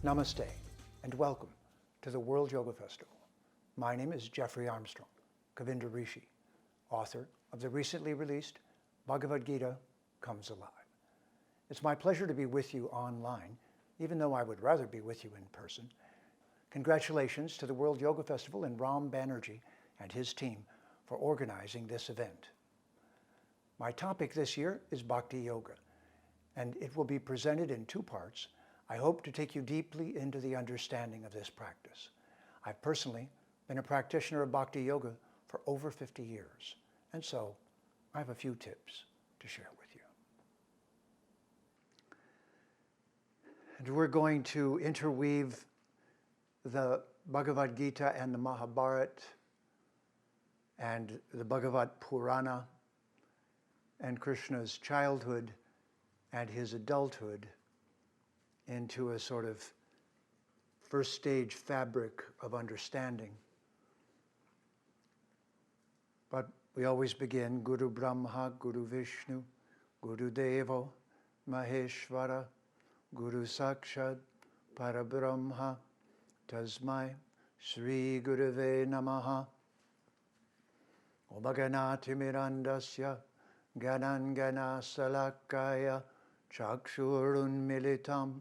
Namaste and welcome to the World Yoga Festival. My name is Jeffrey Armstrong, Kavinda Rishi, author of the recently released Bhagavad Gita Comes Alive. It's my pleasure to be with you online, even though I would rather be with you in person. Congratulations to the World Yoga Festival and Ram Banerjee and his team for organizing this event. My topic this year is Bhakti Yoga, and it will be presented in two parts. I hope to take you deeply into the understanding of this practice. I've personally been a practitioner of Bhakti Yoga for over 50 years, and so I have a few tips to share with you. And we're going to interweave the Bhagavad Gita and the Mahabharata and the Bhagavad Purana and Krishna's childhood and his adulthood into a sort of first stage fabric of understanding. But we always begin, Guru Brahma, Guru Vishnu, Guru Devo, Maheshvara, Guru Sakshat, Parabrahma, Tasmai, Sri Gurave Namaha. Omaganati Mirandasya, Ganan Gana Salakaya, Chakshurun Militam,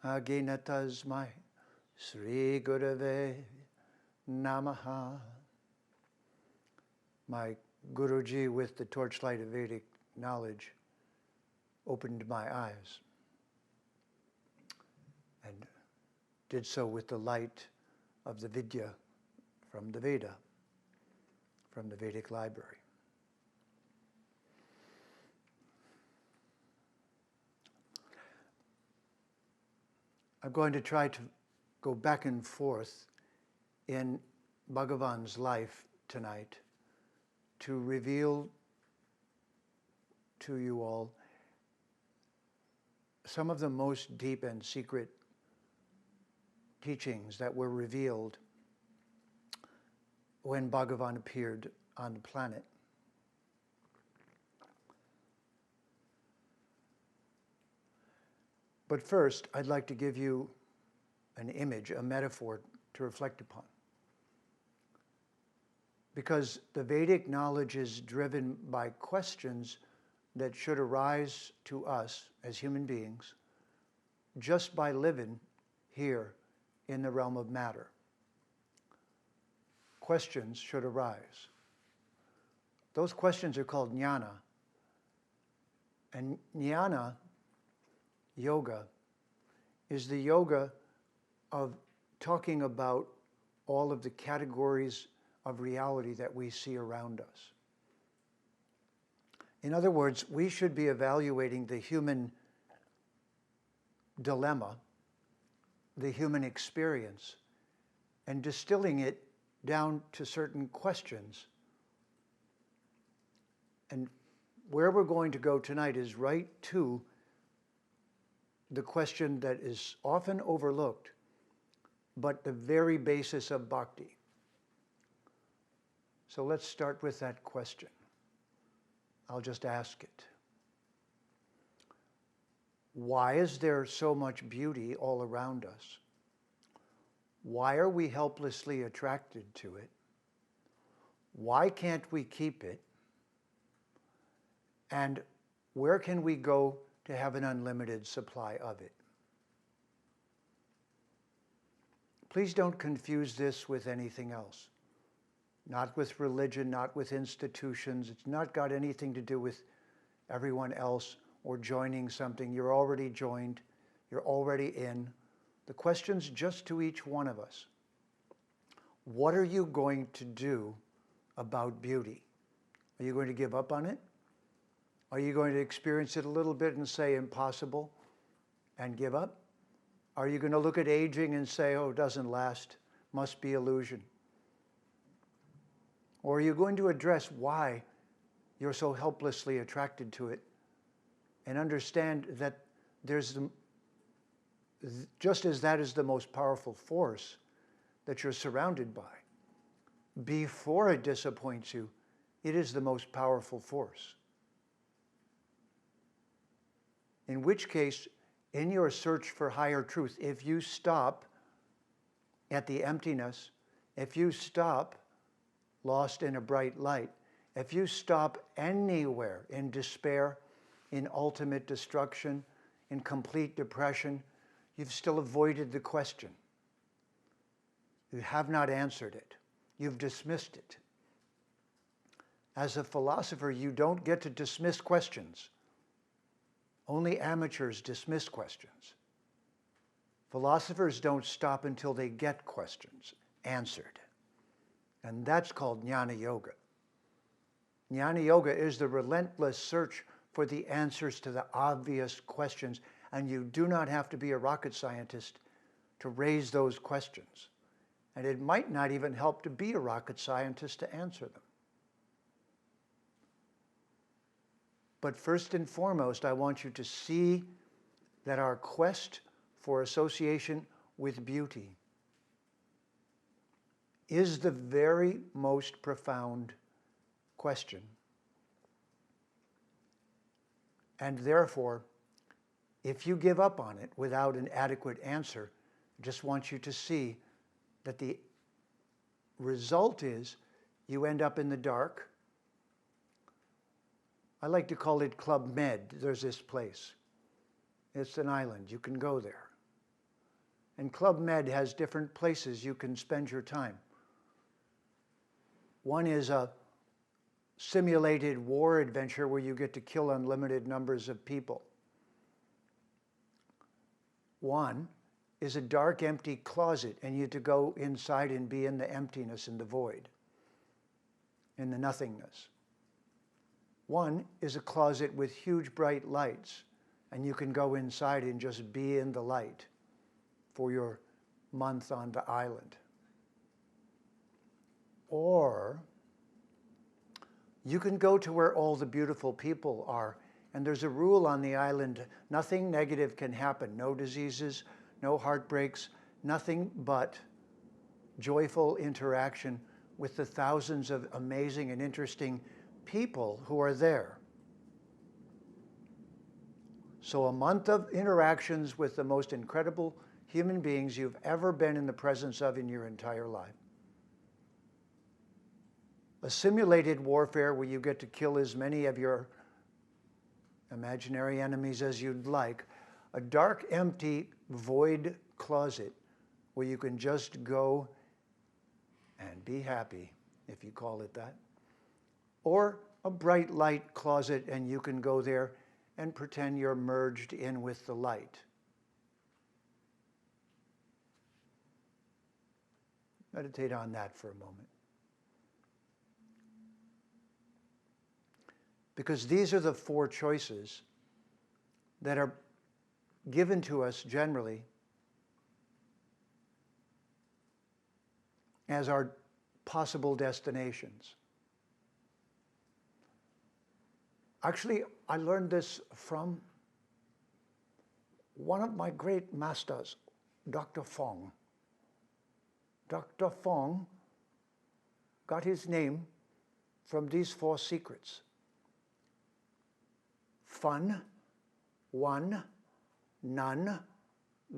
Agina Tasmai, Sri Gurave Namaha. My Guruji, with the torchlight of Vedic knowledge, opened my eyes and did so with the light of the Vidya from the Veda, from the Vedic library. I'm going to try to go back and forth in Bhagavan's life tonight to reveal to you all some of the most deep and secret teachings that were revealed when Bhagavan appeared on the planet. But first, I'd like to give you an image, a metaphor to reflect upon. Because the Vedic knowledge is driven by questions that should arise to us as human beings just by living here in the realm of matter. Questions should arise. Those questions are called Nyana. And Nyana Yoga is the yoga of talking about all of the categories of reality that we see around us. In other words, we should be evaluating the human dilemma, the human experience, and distilling it down to certain questions. And where we're going to go tonight is right to the question that is often overlooked, but the very basis of bhakti. So let's start with that question. I'll just ask it. Why is there so much beauty all around us? Why are we helplessly attracted to it? Why can't we keep it? And where can we go to have an unlimited supply of it? Please don't confuse this with anything else. Not with religion, not with institutions. It's not got anything to do with everyone else or joining something. You're already joined. You're already in. The question's just to each one of us. What are you going to do about beauty? Are you going to give up on it? Are you going to experience it a little bit and say impossible and give up? Are you going to look at aging and say, oh, it doesn't last, must be illusion? Or are you going to address why you're so helplessly attracted to it and understand that there's just as that is the most powerful force that you're surrounded by, before it disappoints you, it is the most powerful force. In which case, in your search for higher truth, if you stop at the emptiness, if you stop lost in a bright light, if you stop anywhere in despair, in ultimate destruction, in complete depression, you've still avoided the question. You have not answered it. You've dismissed it. As a philosopher, you don't get to dismiss questions. Only amateurs dismiss questions. Philosophers don't stop until they get questions answered. And that's called Nyana Yoga. Nyana Yoga is the relentless search for the answers to the obvious questions, and you do not have to be a rocket scientist to raise those questions. And it might not even help to be a rocket scientist to answer them. But first and foremost, I want you to see that our quest for association with beauty is the very most profound question. And therefore, if you give up on it without an adequate answer, I just want you to see that the result is you end up in the dark. I like to call it Club Med. There's this place. It's an island. You can go there. And Club Med has different places you can spend your time. One is a simulated war adventure where you get to kill unlimited numbers of people. One is a dark, empty closet, and you get to go inside and be in the emptiness and the void, in the nothingness. One is a closet with huge bright lights, and you can go inside and just be in the light for your month on the island. Or you can go to where all the beautiful people are, and there's a rule on the island: nothing negative can happen, no diseases, no heartbreaks, nothing but joyful interaction with the thousands of amazing and interesting people who are there. So a month of interactions with the most incredible human beings you've ever been in the presence of in your entire life. A simulated warfare where you get to kill as many of your imaginary enemies as you'd like. A dark, empty, void closet where you can just go and be happy, if you call it that. Or a bright light closet, and you can go there and pretend you're merged in with the light. Meditate on that for a moment. Because these are the four choices that are given to us generally as our possible destinations. Actually, I learned this from one of my great masters, Dr. Fong. Dr. Fong got his name from these four secrets: fun, one, none,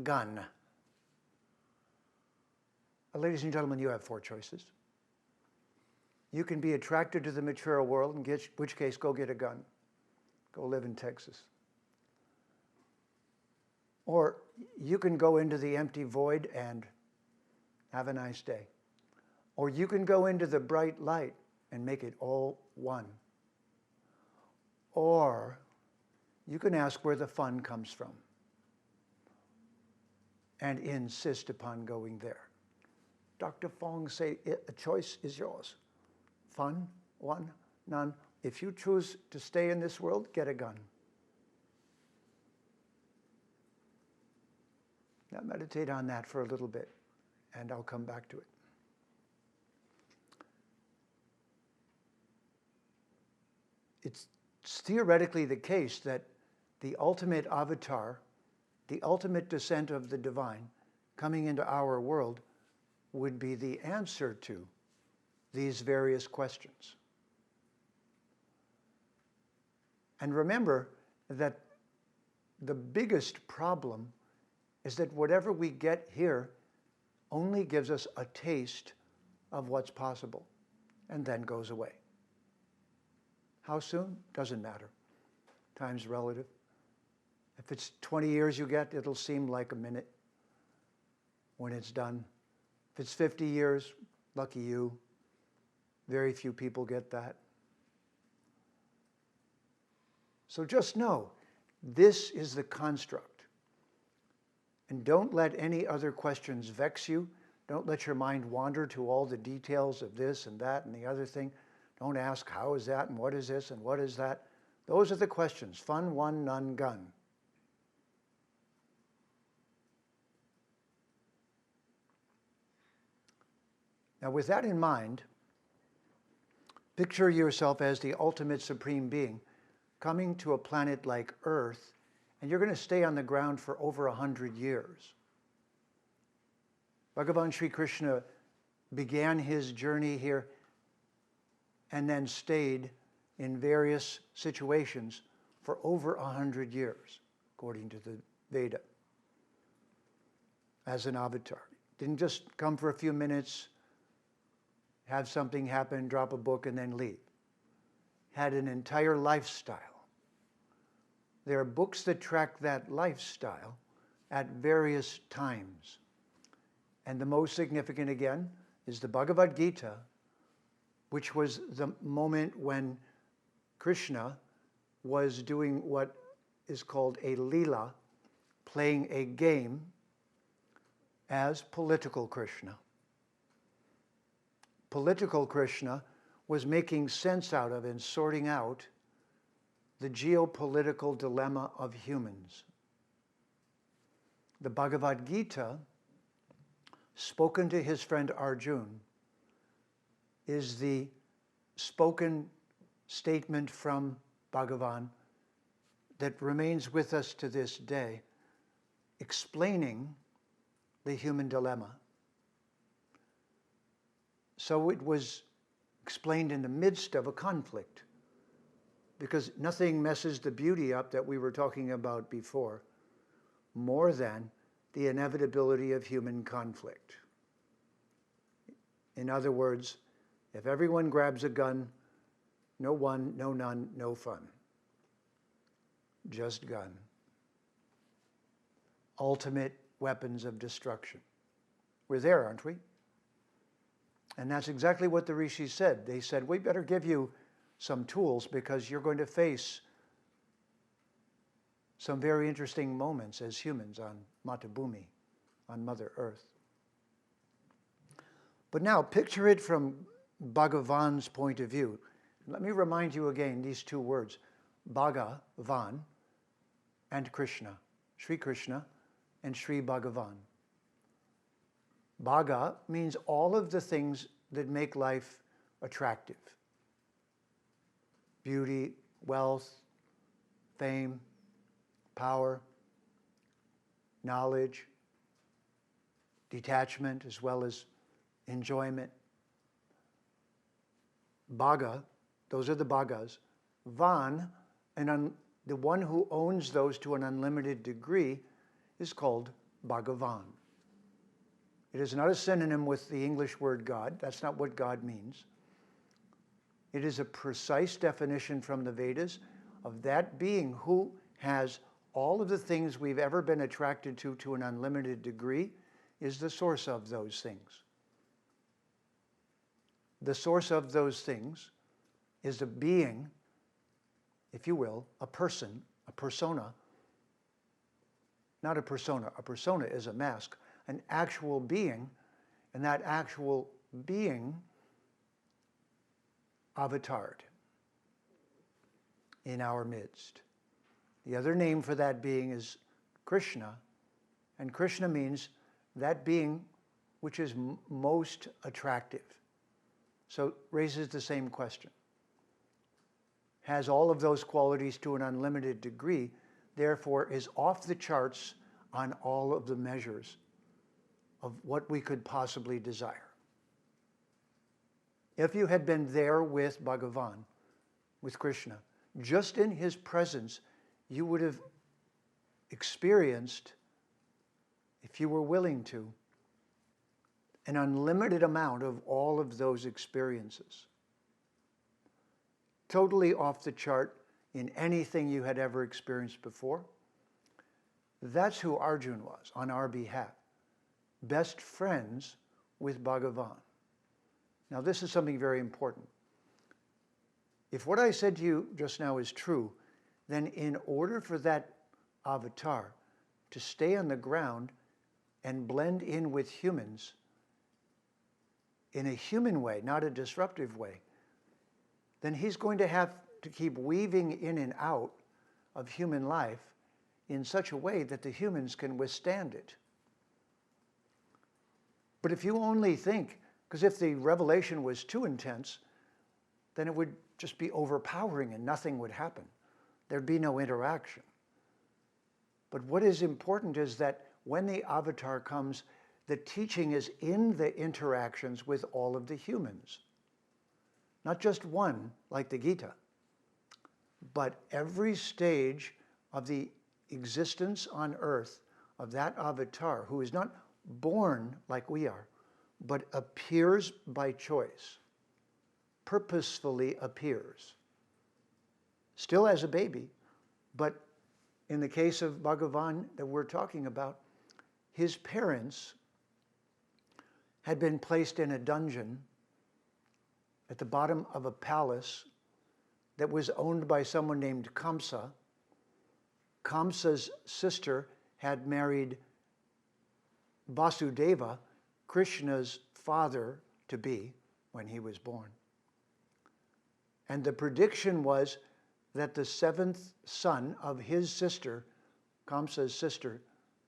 gun. Ladies and gentlemen, you have four choices. You can be attracted to the material world, in which case, go get a gun. Go live in Texas. Or you can go into the empty void and have a nice day. Or you can go into the bright light and make it all one. Or you can ask where the fun comes from and insist upon going there. Dr. Fong say, a choice is yours. Fun, one, none. If you choose to stay in this world, get a gun. Now meditate on that for a little bit, and I'll come back to it. It's theoretically the case that the ultimate avatar, the ultimate descent of the divine coming into our world would be the answer to these various questions. And remember that the biggest problem is that whatever we get here only gives us a taste of what's possible and then goes away. How soon? Doesn't matter. Time's relative. If it's 20 years you get, it'll seem like a minute when it's done. If it's 50 years, lucky you. Very few people get that. So just know, this is the construct. And don't let any other questions vex you. Don't let your mind wander to all the details of this and that and the other thing. Don't ask, how is that and what is this and what is that? Those are the questions. Fun, one, none, gun. Now, with that in mind, picture yourself as the ultimate supreme being coming to a planet like Earth, and you're going to stay on the ground for over 100 years. Bhagavan Sri Krishna began his journey here and then stayed in various situations for over 100 years, according to the Veda, as an avatar. Didn't just come for a few minutes, have something happen, drop a book, and then leave. Had an entire lifestyle. There are books that track that lifestyle at various times. And the most significant, again, is the Bhagavad Gita, which was the moment when Krishna was doing what is called a lila, playing a game as political Krishna. Political Krishna was making sense out of and sorting out the geopolitical dilemma of humans. The Bhagavad Gita, spoken to his friend Arjuna, is the spoken statement from Bhagavan that remains with us to this day, explaining the human dilemma. So it was explained in the midst of a conflict, because nothing messes the beauty up that we were talking about before more than the inevitability of human conflict. In other words, if everyone grabs a gun, no one, no none, no fun. Just gun. Ultimate weapons of destruction. We're there, aren't we? And that's exactly what the rishis said. They said, we better give you some tools because you're going to face some very interesting moments as humans on Mata Bhumi, on Mother Earth. But now, picture it from Bhagavan's point of view. Let me remind you again these two words, Bhagavan and Krishna, Sri Krishna and Sri Bhagavan. Bhaga means all of the things that make life attractive. Beauty, wealth, fame, power, knowledge, detachment, as well as enjoyment. Bhaga, those are the bhagas. Van, the one who owns those to an unlimited degree, is called Bhagavan. It is not a synonym with the English word God. That's not what God means. It is a precise definition from the Vedas of that being who has all of the things we've ever been attracted to an unlimited degree, is the source of those things. The source of those things is a being, if you will, a person, a persona. Not a persona. A persona is a mask. An actual being, and that actual being avatared in our midst. The other name for that being is Krishna, and Krishna means that being which is most attractive. So it raises the same question. Has all of those qualities to an unlimited degree, therefore is off the charts on all of the measures of what we could possibly desire. If you had been there with Bhagavan, with Krishna, just in his presence, you would have experienced, if you were willing to, an unlimited amount of all of those experiences. Totally off the chart in anything you had ever experienced before. That's who Arjuna was on our behalf. Best friends with Bhagavan. Now this is something very important. If what I said to you just now is true, then in order for that avatar to stay on the ground and blend in with humans in a human way, not a disruptive way, then he's going to have to keep weaving in and out of human life in such a way that the humans can withstand it. But if you only think, because if the revelation was too intense, then it would just be overpowering and nothing would happen. There'd be no interaction. But what is important is that when the avatar comes, the teaching is in the interactions with all of the humans. Not just one, like the Gita, but every stage of the existence on earth of that avatar who is not born like we are, but appears by choice, purposefully appears. Still as a baby, but in the case of Bhagavan that we're talking about, his parents had been placed in a dungeon at the bottom of a palace that was owned by someone named Kamsa. Kamsa's sister had married Vasudeva, Krishna's father-to-be, when he was born. And the prediction was that the seventh son of his sister, Kamsa's sister,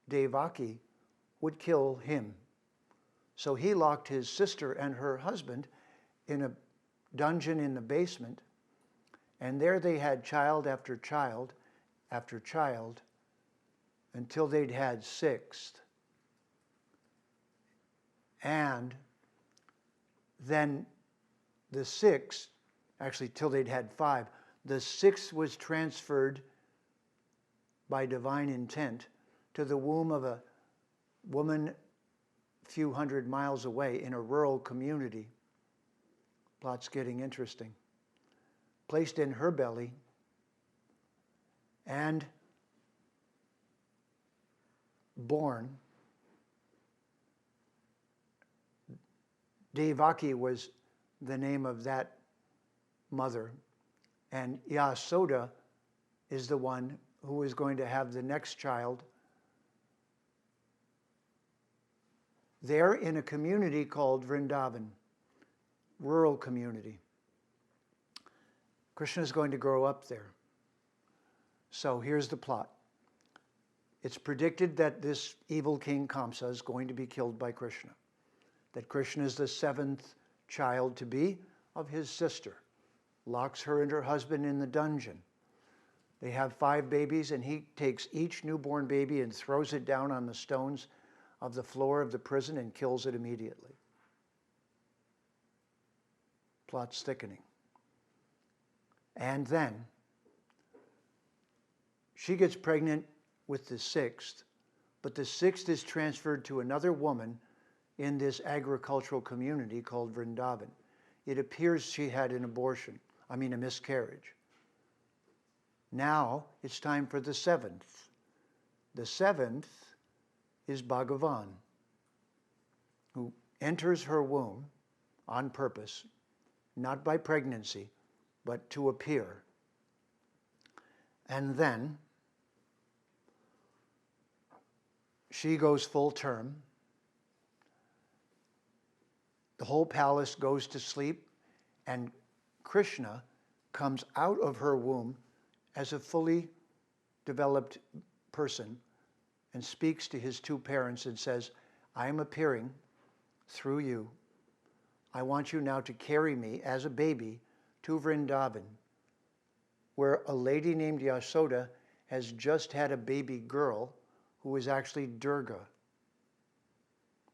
Devaki, would kill him. So he locked his sister and her husband in a dungeon in the basement, and there they had child after child after child until they'd had six. And then the sixth, actually till they'd had five, the sixth was transferred by divine intent to the womb of a woman a few hundred miles away in a rural community. Plot's getting interesting. Placed in her belly, and born. Devaki was the name of that mother, and Yasoda is the one who is going to have the next child. They're in a community called Vrindavan, rural community. Krishna is going to grow up there. So here's the plot. It's predicted that this evil king Kamsa is going to be killed by Krishna. That Krishna is the seventh child to be of his sister. Locks her and her husband in the dungeon. They have 5 babies, and he takes each newborn baby and throws it down on the stones of the floor of the prison and kills it immediately. Plot's thickening. And then she gets pregnant with the 6th, but the 6th is transferred to another woman in this agricultural community called Vrindavan. It appears she had an abortion, a miscarriage. Now it's time for the 7th. The 7th is Bhagavan, who enters her womb on purpose, not by pregnancy, but to appear. And then she goes full term. The whole palace goes to sleep, and Krishna comes out of her womb as a fully developed person and speaks to his 2 parents and says, I am appearing through you. I want you now to carry me as a baby to Vrindavan, where a lady named Yasoda has just had a baby girl who is actually Durga,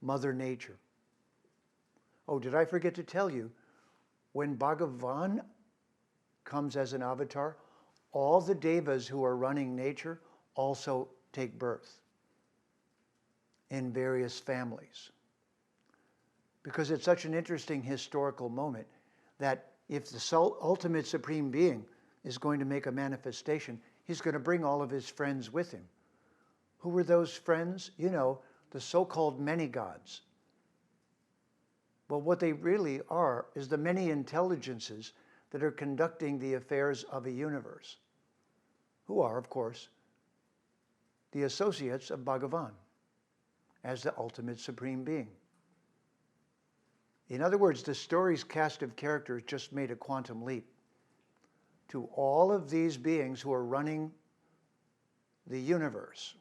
Mother Nature. Oh, did I forget to tell you, when Bhagavan comes as an avatar, all the devas who are running nature also take birth in various families. Because it's such an interesting historical moment that if the ultimate Supreme Being is going to make a manifestation, he's going to bring all of his friends with him. Who were those friends? You know, the so-called many gods. Well, what they really are is the many intelligences that are conducting the affairs of a universe, who are, of course, the associates of Bhagavan as the ultimate Supreme Being. In other words, the story's cast of characters just made a quantum leap to all of these beings who are running the universe,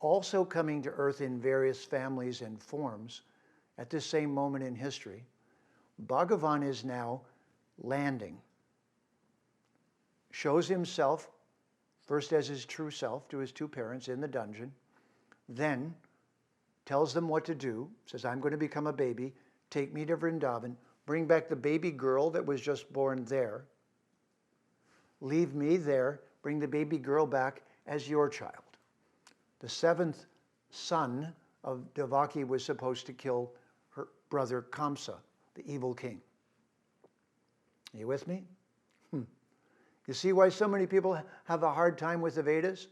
also coming to Earth in various families and forms at this same moment in history. Bhagavan is now landing, shows himself first as his true self to his two parents in the dungeon, then tells them what to do, says, I'm going to become a baby, take me to Vrindavan, bring back the baby girl that was just born there, leave me there, bring the baby girl back as your child. The seventh son of Devaki was supposed to kill her brother Kamsa, the evil king. Are you with me? You see why so many people have a hard time with the Vedas?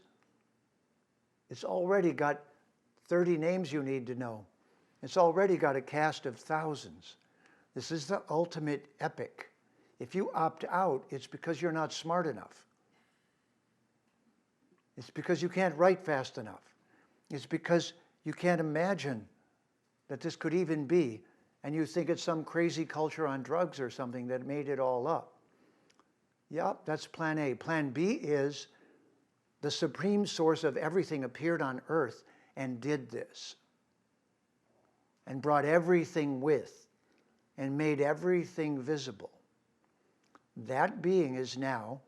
It's already got 30 names you need to know. It's already got a cast of thousands. This is the ultimate epic. If you opt out, it's because you're not smart enough. It's because you can't write fast enough. It's because you can't imagine that this could even be, and you think it's some crazy culture on drugs or something that made it all up. Yep, that's plan A. Plan B is the supreme source of everything appeared on earth and did this, and brought everything with, and made everything visible. That being is now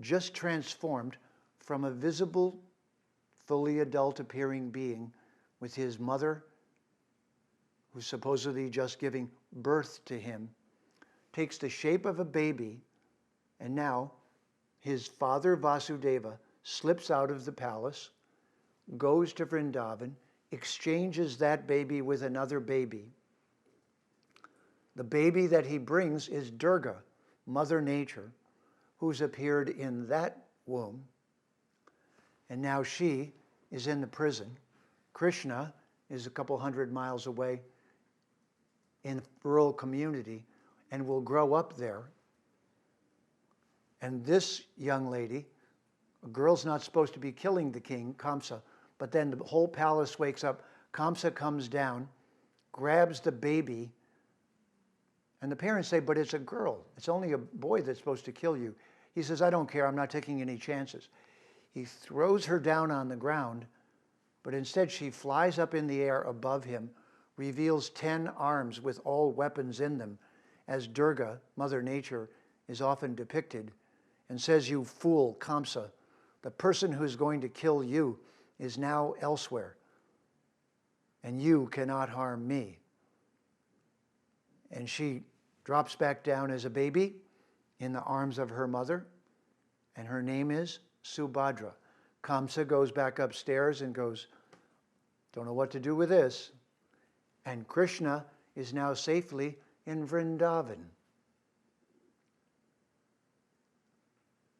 just transformed from a visible, fully adult appearing being with his mother, who's supposedly just giving birth to him, takes the shape of a baby, and now his father Vasudeva slips out of the palace, goes to Vrindavan, exchanges that baby with another baby. The baby that he brings is Durga, Mother Nature, who's appeared in that womb, and now she is in the prison. Krishna is a couple 100 miles away in a rural community and will grow up there. And this young lady, a girl's not supposed to be killing the king, Kamsa, but then the whole palace wakes up. Kamsa comes down, grabs the baby, and the parents say, but it's a girl. It's only a boy that's supposed to kill you. He says, I don't care. I'm not taking any chances. He throws her down on the ground, but instead she flies up in the air above him, reveals 10 arms with all weapons in them, as Durga, Mother Nature, is often depicted, and says, you fool, Kamsa, the person who's going to kill you is now elsewhere, and you cannot harm me. And she drops back down as a baby in the arms of her mother, and her name is Subhadra. Kamsa goes back upstairs and goes, don't know what to do with this. And Krishna is now safely in Vrindavan.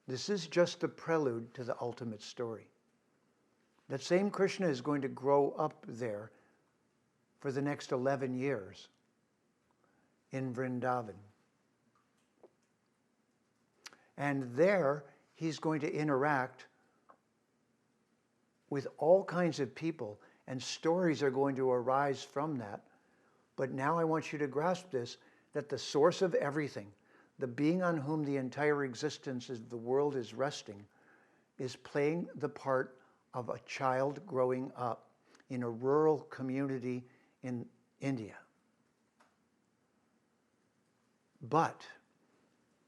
This is just the prelude to the ultimate story. That same Krishna is going to grow up there for the next 11 years in Vrindavan. And there he's going to interact with all kinds of people, and stories are going to arise from that. But now I want you to grasp this, that the source of everything, the being on whom the entire existence of the world is resting, is playing the part of a child growing up in a rural community in India. But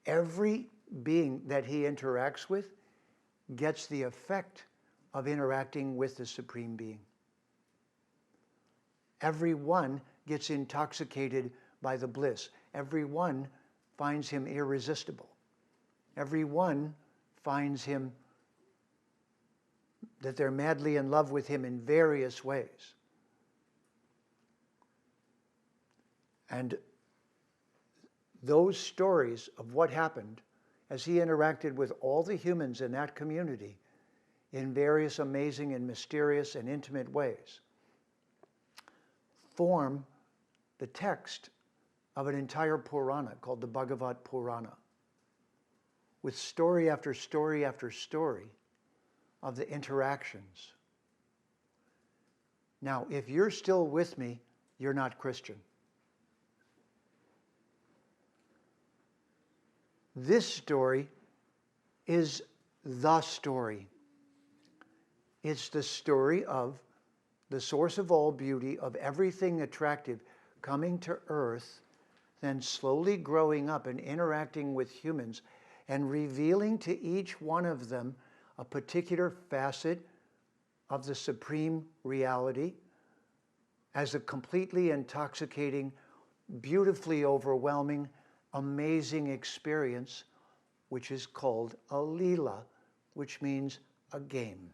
every being that he interacts with gets the effect of interacting with the Supreme Being. Everyone gets intoxicated by the bliss. Everyone finds him irresistible. Everyone finds him that they're madly in love with him in various ways. And those stories of what happened as he interacted with all the humans in that community in various amazing and mysterious and intimate ways form the text of an entire Purana called the Bhagavat Purana, with story after story after story of the interactions. Now, if you're still with me, you're not Christian. This story is the story. It's the story of the source of all beauty, of everything attractive, coming to earth, then slowly growing up and interacting with humans and revealing to each one of them a particular facet of the supreme reality as a completely intoxicating, beautifully overwhelming, amazing experience, which is called a Leela, which means a game.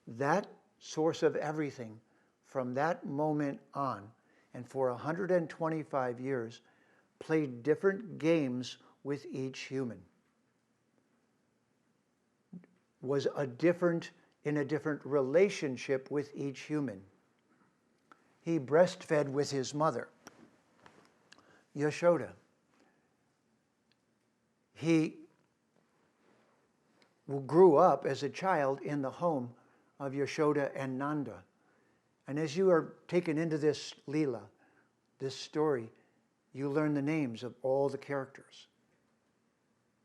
That source of everything, from that moment on, and for 125 years, played different games with each human. Was in a different relationship with each human. He breastfed with his mother, Yashoda. He grew up as a child in the home of Yashoda and Nanda. And as you are taken into this Leela, this story, you learn the names of all the characters.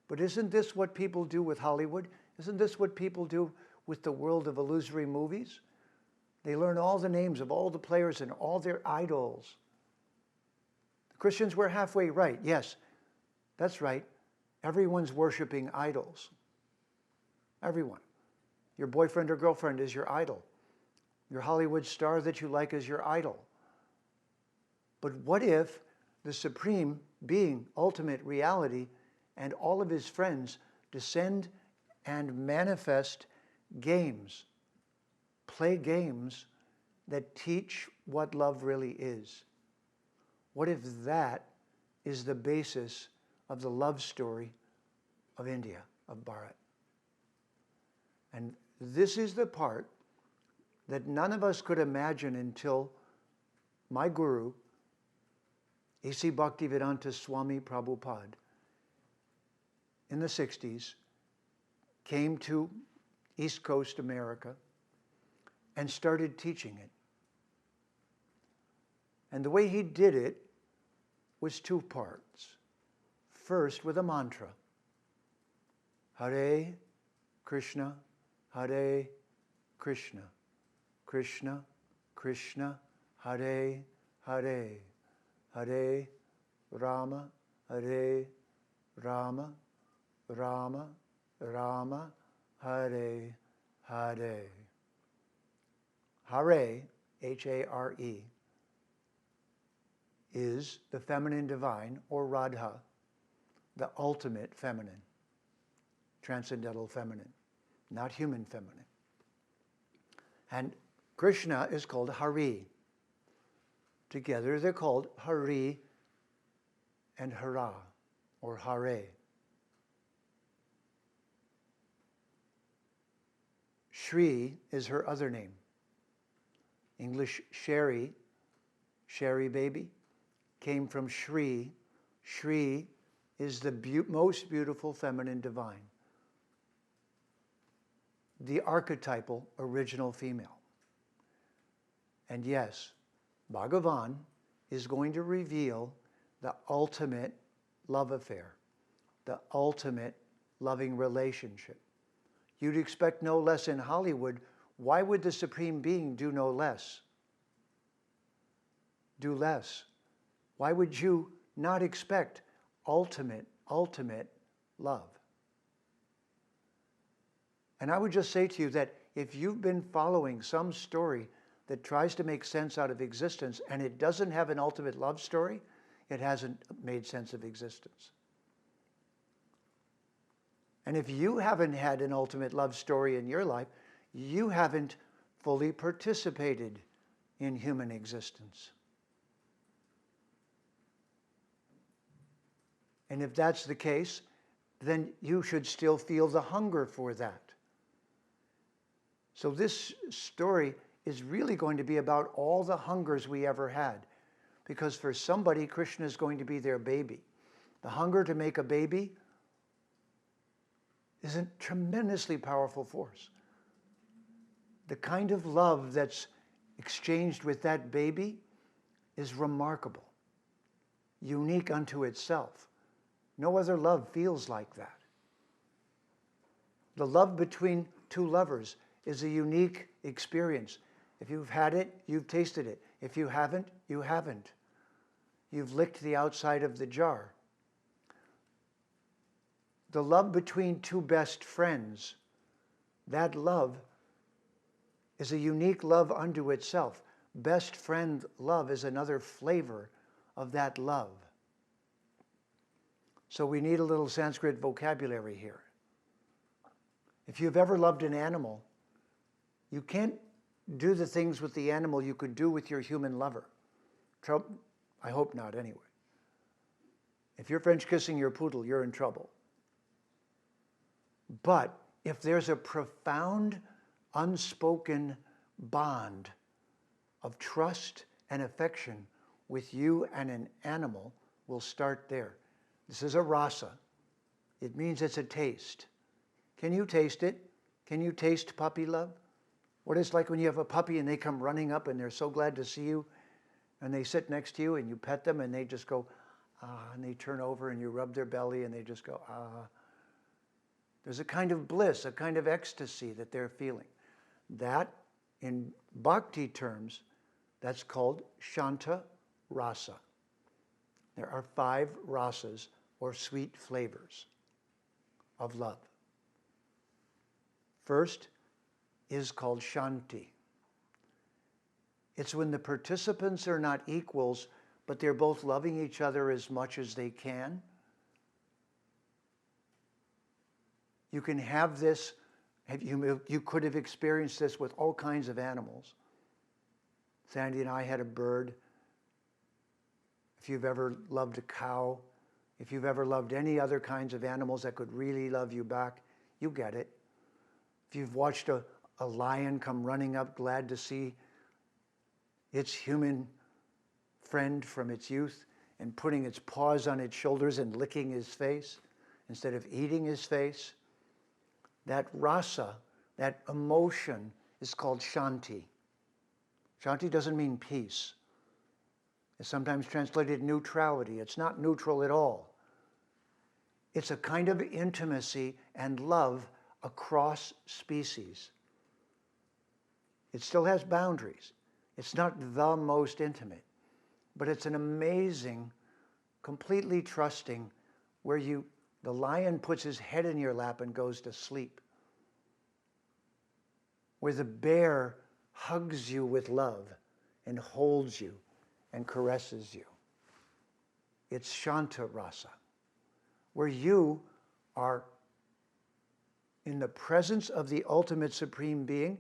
But isn't this what people do with Hollywood? Isn't this what people do with the world of illusory movies? They learn all the names of all the players and all their idols. The Christians were halfway right. Yes, that's right. Everyone's worshiping idols. Everyone. Your boyfriend or girlfriend is your idol. Your Hollywood star that you like is your idol. But what if the Supreme Being, ultimate reality, and all of his friends descend and manifest games, play games that teach what love really is? What if that is the basis of the love story of India, of Bharat? And this is the part that none of us could imagine until my guru, A.C. Bhaktivedanta Swami Prabhupada, in the 60s, came to East Coast America and started teaching it. And the way he did it was two parts. First, with a mantra. Hare Krishna, Hare Krishna, Krishna Krishna, Hare Hare, Hare Rama, Hare Rama, Rama Rama, Hare Hare. Hare, H-A-R-E, is the feminine divine, or Radha, the ultimate feminine, transcendental feminine, not human feminine. And Krishna is called Hari. Together they're called Hari and Hara, or Hare. Shri is her other name. English Sherry, Sherry baby, came from Shri. Shri is the most beautiful feminine divine, the archetypal original female. And yes, Bhagavan is going to reveal the ultimate love affair, the ultimate loving relationship. You'd expect no less in Hollywood. Why would the Supreme Being do no less? Do less. Why would you not expect ultimate love? And I would just say to you that if you've been following some story that tries to make sense out of existence and it doesn't have an ultimate love story, it hasn't made sense of existence. And if you haven't had an ultimate love story in your life, you haven't fully participated in human existence. And if that's the case, then you should still feel the hunger for that. So this story is really going to be about all the hungers we ever had. Because for somebody, Krishna is going to be their baby. The hunger to make a baby is a tremendously powerful force. The kind of love that's exchanged with that baby is remarkable, unique unto itself. No other love feels like that. The love between two lovers is a unique experience. If you've had it, you've tasted it. If you haven't, you haven't. You've licked the outside of the jar. The love between two best friends, that love is a unique love unto itself. Best friend love is another flavor of that love. So we need a little Sanskrit vocabulary here. If you've ever loved an animal, you can't do the things with the animal you could do with your human lover. I hope not, anyway. If you're French kissing your poodle, you're in trouble. But if there's a profound, unspoken bond of trust and affection with you and an animal, we'll start there. This is a rasa. It means it's a taste. Can you taste it? Can you taste puppy love? What it's like when you have a puppy and they come running up and they're so glad to see you, and they sit next to you and you pet them and they just go, ah, and they turn over and you rub their belly and they just go, ah. There's a kind of bliss, a kind of ecstasy that they're feeling. That, in Bhakti terms, that's called Shanta rasa. There are 5 rasas, or sweet flavors, of love. First is called Shanti. It's when the participants are not equals, but they're both loving each other as much as they can. You can have this, you could have experienced this with all kinds of animals. Sandy and I had a bird. If you've ever loved a cow, if you've ever loved any other kinds of animals that could really love you back, you get it. If you've watched a lion come running up glad to see its human friend from its youth and putting its paws on its shoulders and licking his face instead of eating his face, that rasa, that emotion, is called Shanti. Shanti doesn't mean peace. It's sometimes translated neutrality. It's not neutral at all. It's a kind of intimacy and love across species. It still has boundaries. It's not the most intimate, but it's an amazing, completely trusting, where the lion puts his head in your lap and goes to sleep. Where the bear hugs you with love and holds you and caresses you. It's Shanta rasa, where you are in the presence of the ultimate supreme being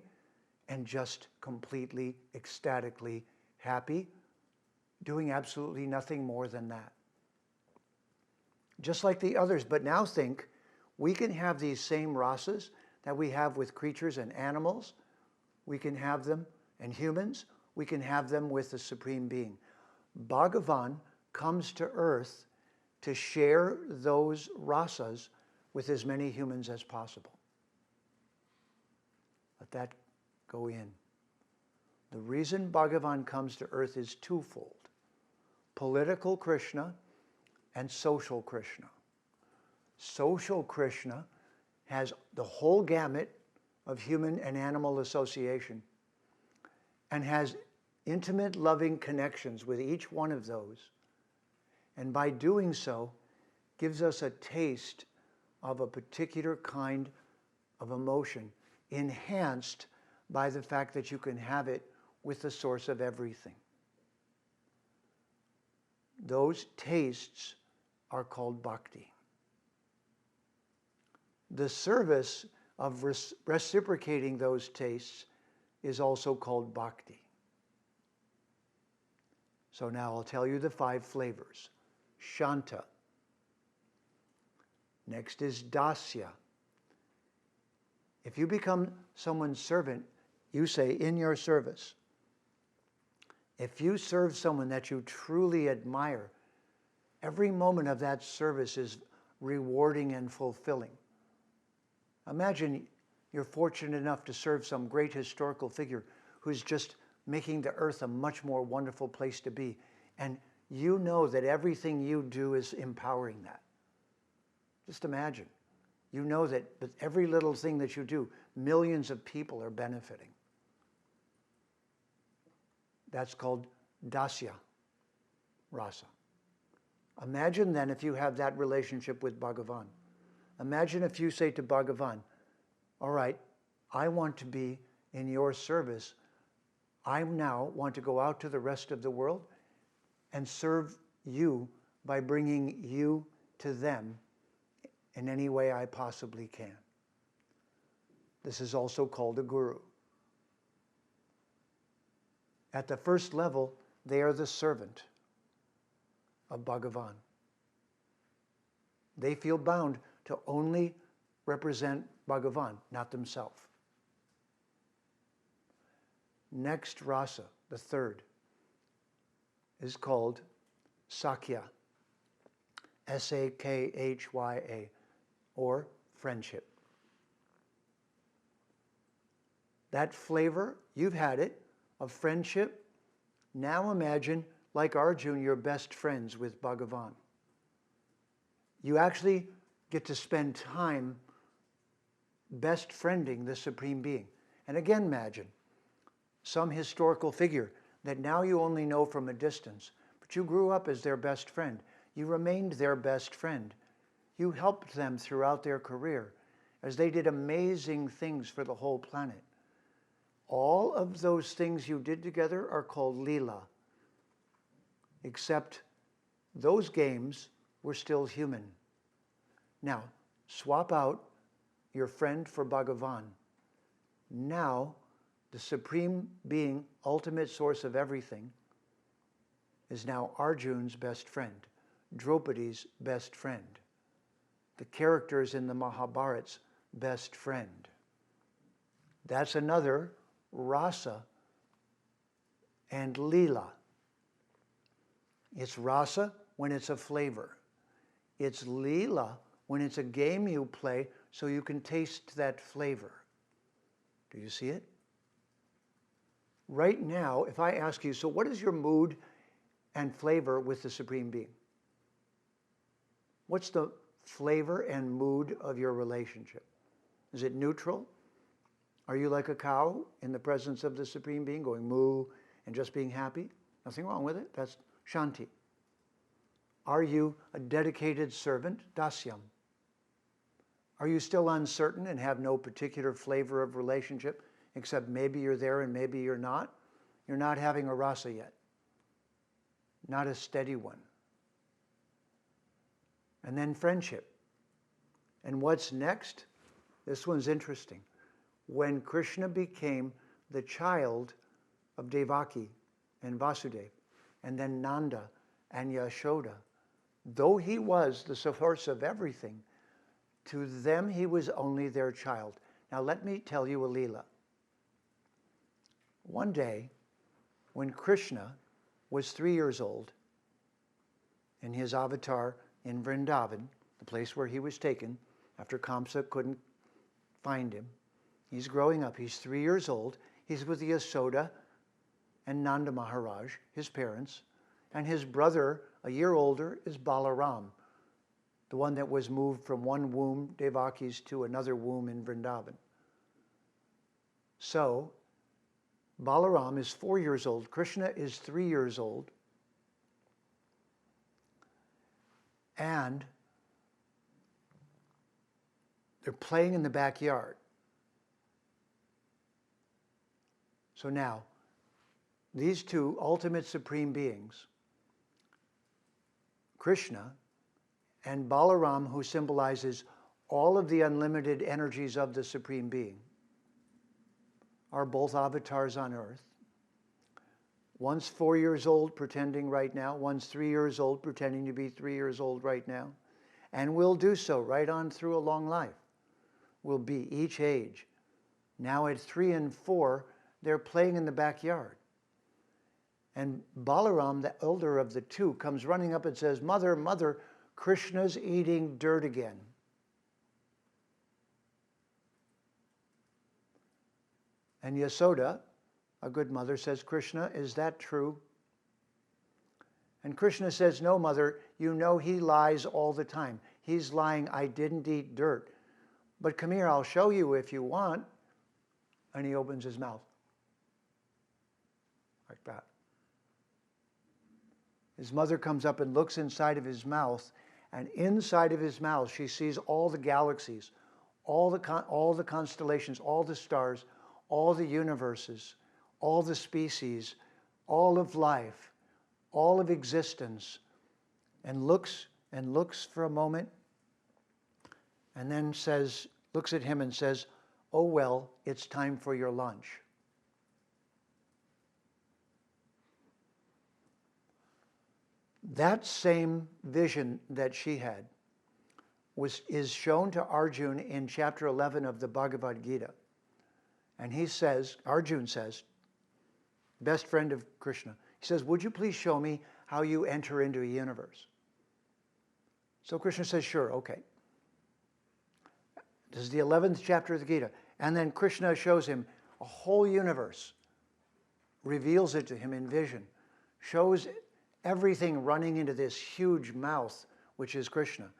and just completely, ecstatically happy, doing absolutely nothing more than that. Just like the others, but now think, we can have these same rasas that we have with creatures and animals. We can have them, and humans, we can have them with the Supreme Being. Bhagavan comes to earth to share those rasas with as many humans as possible. Let that go in. The reason Bhagavan comes to earth is twofold: political Krishna and social Krishna. Social Krishna has the whole gamut of human and animal association and has intimate, loving connections with each one of those. And by doing so, gives us a taste of a particular kind of emotion, enhanced by the fact that you can have it with the source of everything. Those tastes are called bhakti. The service of reciprocating those tastes is also called bhakti. So now I'll tell you the 5 flavors. Shanta. Next is Dasya. If you become someone's servant, you say, in your service. If you serve someone that you truly admire, every moment of that service is rewarding and fulfilling. Imagine you're fortunate enough to serve some great historical figure who's just making the earth a much more wonderful place to be. And you know that everything you do is empowering that. Just imagine. You know that with every little thing that you do, millions of people are benefiting. That's called Dasya rasa. Imagine then if you have that relationship with Bhagavan. Imagine if you say to Bhagavan, all right, I want to be in your service. I now want to go out to the rest of the world and serve you by bringing you to them in any way I possibly can. This is also called a guru. At the first level, they are the servant of Bhagavan. They feel bound to only represent Bhagavan, not themselves. Next rasa, the third, is called Sakhya. S-A-K-H-Y-A, or friendship. That flavor, you've had it, of friendship. Now imagine, like Arjuna, you're best friends with Bhagavan. You actually get to spend time best friending the Supreme Being. And again, imagine some historical figure that now you only know from a distance, but you grew up as their best friend. You remained their best friend. You helped them throughout their career as they did amazing things for the whole planet. All of those things you did together are called lila, except those games were still human. Now, swap out your friend for Bhagavan. Now, the Supreme Being, ultimate source of everything, is now Arjuna's best friend, Draupadi's best friend, the characters in the Mahabharat's best friend. That's another rasa and lila. It's rasa when it's a flavor. It's lila when it's a game you play so you can taste that flavor. Do you see it? Right now, if I ask you, so what is your mood and flavor with the Supreme Being? What's the flavor and mood of your relationship? Is it neutral? Are you like a cow in the presence of the Supreme Being, going moo and just being happy? Nothing wrong with it. That's Shanti. Are you a dedicated servant? Dasyam. Are you still uncertain and have no particular flavor of relationship, except maybe you're there and maybe you're not? You're not having a rasa yet. Not a steady one. And then friendship. And what's next? This one's interesting. When Krishna became the child of Devaki and Vasudeva, and then Nanda and Yashoda, though he was the source of everything, to them he was only their child. Now let me tell you a Leela. One day, when Krishna was 3 years old, in his avatar in Vrindavan, the place where he was taken after Kamsa couldn't find him, he's growing up, he's 3 years old, he's with Yasoda and Nanda Maharaj, his parents, and his brother, a year older, is Balaram, the one that was moved from one womb, Devaki's, to another womb in Vrindavan. So, Balaram is 4 years old, Krishna is 3 years old, and they're playing in the backyard. So now, these two ultimate supreme beings, Krishna and Balaram, who symbolizes all of the unlimited energies of the Supreme Being are both avatars on earth. One's 4 years old pretending right now, one's 3 years old pretending to be 3 years old right now, and will do so right on through a long life. Will be each age. Now at 3 and 4, they're playing in the backyard. And Balaram, the elder of the two, comes running up and says, "Mother, mother, Krishna's eating dirt again." And Yasoda, a good mother, says, "Krishna, is that true?" And Krishna says, "No, mother, you know he lies all the time. He's lying, I didn't eat dirt. But come here, I'll show you if you want." And he opens his mouth. Like that. His mother comes up and looks inside of his mouth, and inside of his mouth she sees all the galaxies, all the constellations, all the stars, all the universes, all the species, all of life, all of existence, and looks for a moment, and then looks at him and says, "Oh well, it's time for your lunch." That same vision that she had is shown to Arjuna in chapter 11 of the Bhagavad Gita. And Arjuna says, best friend of Krishna, he says, "Would you please show me how you enter into a universe?" So Krishna says, "Sure, okay." This is the 11th chapter of the Gita. And then Krishna shows him a whole universe, reveals it to him in vision, shows everything running into this huge mouth, which is Krishna.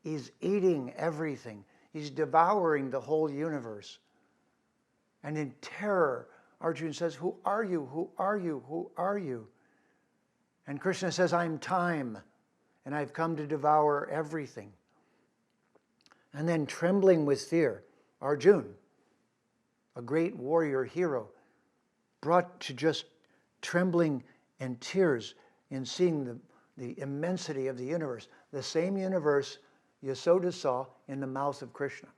He's eating everything. He's devouring the whole universe. And in terror, Arjuna says, "Who are you? Who are you? Who are you?" And Krishna says, "I'm time, and I've come to devour everything." And then, trembling with fear, Arjuna, a great warrior hero, brought to just trembling and tears in seeing the immensity of the universe, the same universe Yasoda saw in the mouth of Krishna.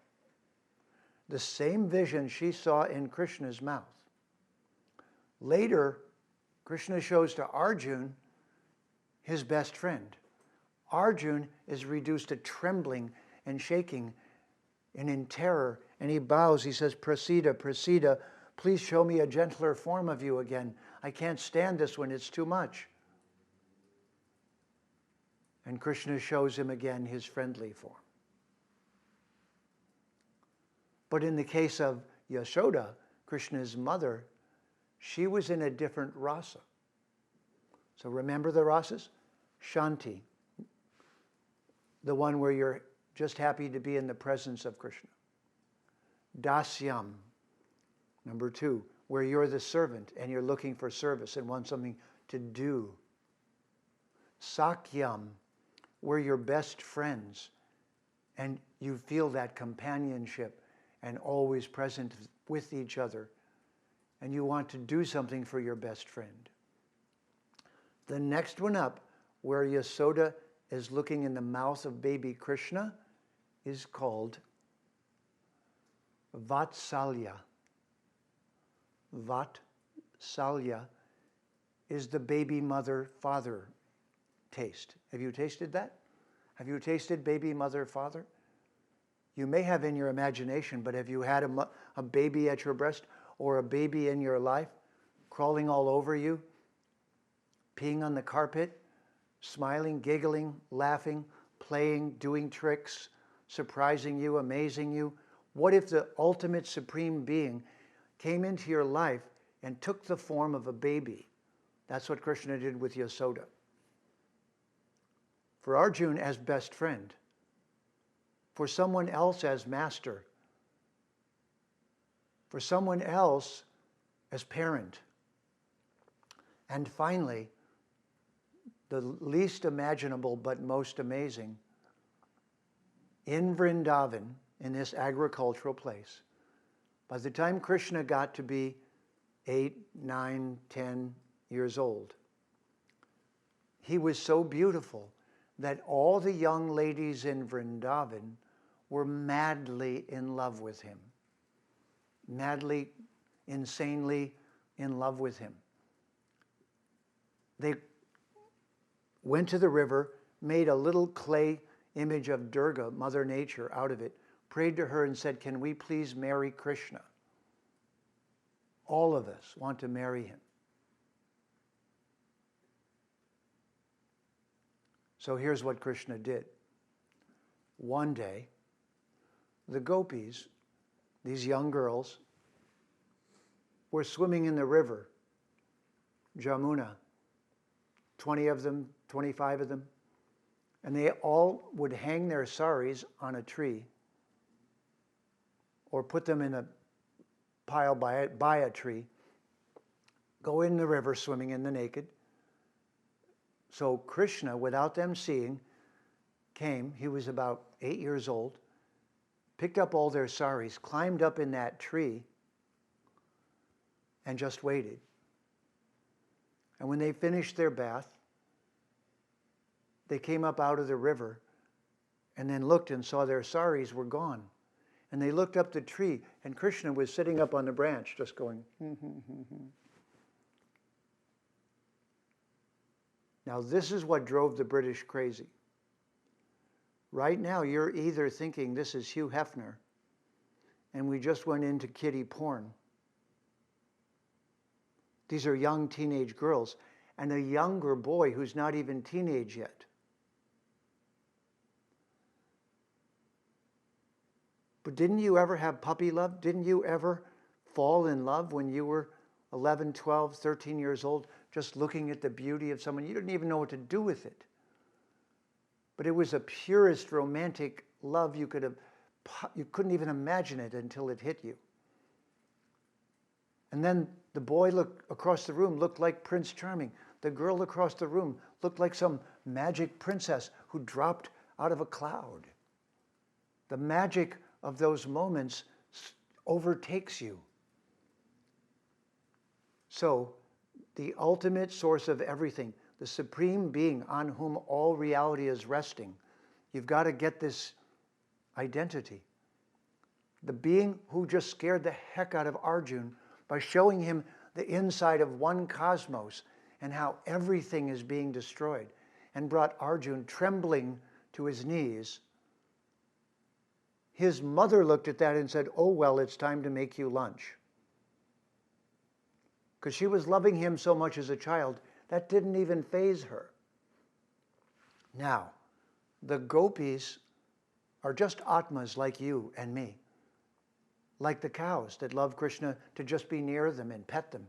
The same vision she saw in Krishna's mouth. Later, Krishna shows to Arjuna his best friend. Arjuna is reduced to trembling and shaking and in terror, and he bows. He says, "Prasida, Prasida, please show me a gentler form of you again. I can't stand this one, it's too much." And Krishna shows him again his friendly form. But in the case of Yashoda, Krishna's mother, she was in a different rasa. So remember the rasas? Shanti, the one where you're just happy to be in the presence of Krishna. Dasyam, number 2, where you're the servant and you're looking for service and want something to do. Sakyam, where you're best friends and you feel that companionship and always present with each other, and you want to do something for your best friend. The next one up, where Yasoda is looking in the mouth of baby Krishna, is called Vatsalya. Vatsalya is the baby mother-father taste. Have you tasted that? Have you tasted baby mother-father? You may have in your imagination, but have you had a baby at your breast or a baby in your life crawling all over you, peeing on the carpet, smiling, giggling, laughing, playing, doing tricks, surprising you, amazing you? What if the ultimate supreme being came into your life and took the form of a baby? That's what Krishna did with Yasoda. For Arjuna as best friend, for someone else as master, for someone else as parent. And finally, the least imaginable but most amazing, in Vrindavan, in this agricultural place, by the time Krishna got to be 8, 9, 10 years old, he was so beautiful that all the young ladies in Vrindavan were madly in love with him. Madly, insanely in love with him. They went to the river, made a little clay image of Durga, Mother Nature, out of it, prayed to her and said, "Can we please marry Krishna? All of us want to marry him." So here's what Krishna did. One day, the gopis, these young girls, were swimming in the river, Jamuna, 20 of them, 25 of them, and they all would hang their saris on a tree or put them in a pile by a tree, go in the river swimming in the naked. So Krishna, without them seeing, came. He was about 8 years old, picked up all their saris, climbed up in that tree, and just waited. And when they finished their bath, they came up out of the river and then looked and saw their saris were gone. And they looked up the tree, and Krishna was sitting up on the branch just going, Now this is what drove the British crazy. Right now you're either thinking this is Hugh Hefner and we just went into kiddie porn. These are young teenage girls and a younger boy who's not even teenage yet. But didn't you ever have puppy love? Didn't you ever fall in love when you were 11, 12, 13 years old, just looking at the beauty of someone? You didn't even know what to do with it. But it was the purest romantic love you couldn't even imagine it until it hit you. And then the boy looked across the room, looked like Prince Charming. The girl across the room looked like some magic princess who dropped out of a cloud. The magic of those moments overtakes you. So, the ultimate source of everything, the supreme being on whom all reality is resting, you've got to get this identity. The being who just scared the heck out of Arjuna by showing him the inside of one cosmos and how everything is being destroyed, and brought Arjuna trembling to his knees. His mother looked at that and said, "Oh, well, it's time to make you lunch." Because she was loving him so much as a child, that didn't even faze her. Now, the gopis are just atmas like you and me. Like the cows that love Krishna to just be near them and pet them.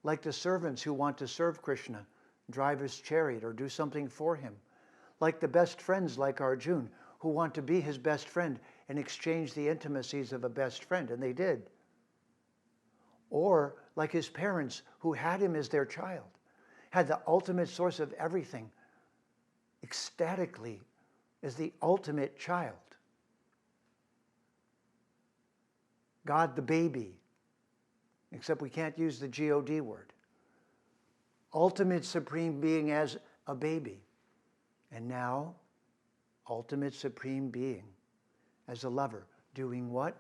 Like the servants who want to serve Krishna, drive his chariot or do something for him. Like the best friends like Arjuna who want to be his best friend and exchange the intimacies of a best friend, and they did. Or like his parents who had him as their child, had the ultimate source of everything ecstatically as the ultimate child. God the baby, except we can't use the G-O-D word. Ultimate supreme being as a baby. And now, ultimate supreme being as a lover. Doing what?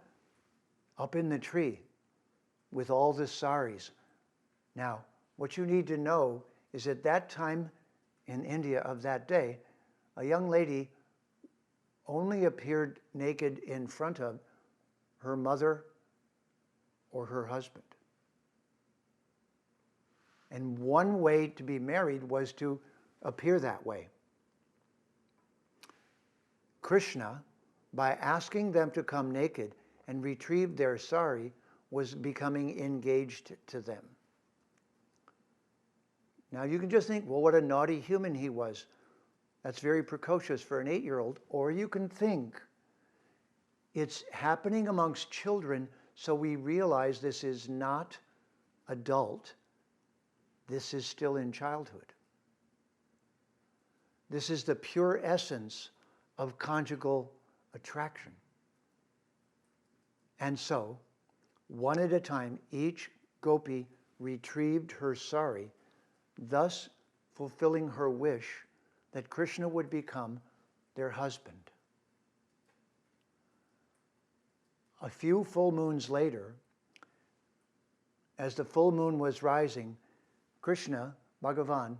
Up in the tree with all the saris. Now, what you need to know is at that time in India of that day, a young lady only appeared naked in front of her mother or her husband. And one way to be married was to appear that way. Krishna, by asking them to come naked and retrieve their sari, was becoming engaged to them. Now you can just think, well, what a naughty human he was. That's very precocious for an 8-year-old. Or you can think, it's happening amongst children, so we realize this is not adult. This is still in childhood. This is the pure essence of conjugal attraction. And so, one at a time, each gopi retrieved her sari, thus fulfilling her wish that Krishna would become their husband. A few full moons later, as the full moon was rising, Krishna, Bhagavan,